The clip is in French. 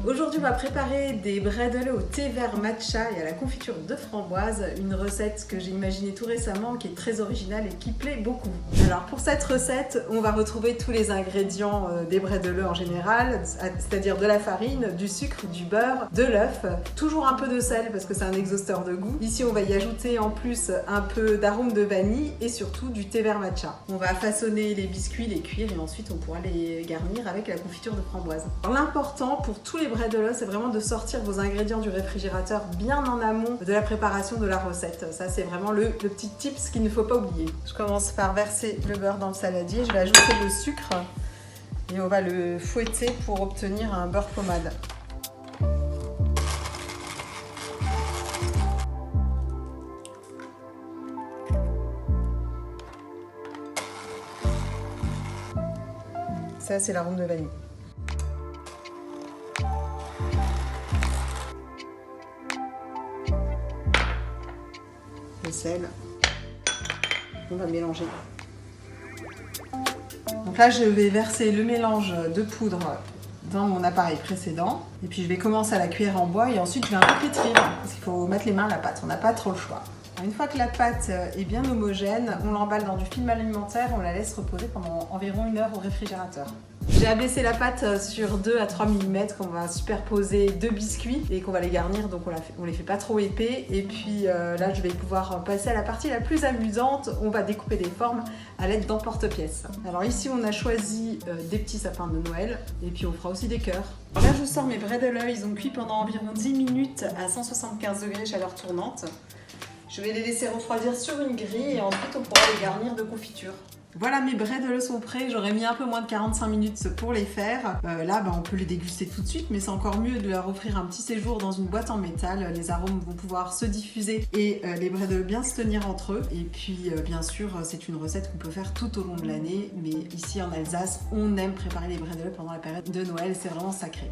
Aujourd'hui, on va préparer des bredel au thé vert matcha et à la confiture de framboise, une recette que j'ai imaginée tout récemment, qui est très originale et qui plaît beaucoup. Alors pour cette recette, on va retrouver tous les ingrédients des bredel en général, c'est-à-dire de la farine, du sucre, du beurre, de l'œuf, toujours un peu de sel parce que c'est un exhausteur de goût. Ici, on va y ajouter en plus un peu d'arôme de vanille et surtout du thé vert matcha. On va façonner les biscuits, les cuire et ensuite on pourra les garnir avec la confiture de framboise. L'important pour tous les bredel, c'est vraiment de sortir vos ingrédients du réfrigérateur bien en amont de la préparation de la recette. Ça, c'est vraiment le petit tips qu'il ne faut pas oublier. Je commence par verser le beurre dans le saladier. Je vais ajouter le sucre et on va le fouetter pour obtenir un beurre pommade. Ça, c'est l'arôme de vanille. Le sel. On va mélanger. Donc là, je vais verser le mélange de poudre dans mon appareil précédent. Et puis, je vais commencer à la cuire en bois et ensuite, je vais un peu pétrir parce qu'il faut mettre les mains à la pâte. On n'a pas trop le choix. Une fois que la pâte est bien homogène, on l'emballe dans du film alimentaire, on la laisse reposer pendant environ 1 heure au réfrigérateur. J'ai abaissé la pâte sur 2 à 3 mm qu'on va superposer 2 biscuits et qu'on va les garnir, donc on les fait pas trop épais. Et puis là, je vais pouvoir passer à la partie la plus amusante, on va découper des formes à l'aide d'emporte-pièces. Alors ici, on a choisi des petits sapins de Noël et puis on fera aussi des cœurs. Alors là, je sors mes bredel, ils ont cuit pendant environ 10 minutes à 175 degrés chaleur tournante. Je vais les laisser refroidir sur une grille et ensuite on pourra les garnir de confiture. Voilà, mes bredel sont prêts. J'aurais mis un peu moins de 45 minutes pour les faire. Là, on peut les déguster tout de suite, mais c'est encore mieux de leur offrir un petit séjour dans une boîte en métal. Les arômes vont pouvoir se diffuser et les bredel bien se tenir entre eux. Et puis, bien sûr, c'est une recette qu'on peut faire tout au long de l'année. Mais ici, en Alsace, on aime préparer les bredel pendant la période de Noël. C'est vraiment sacré.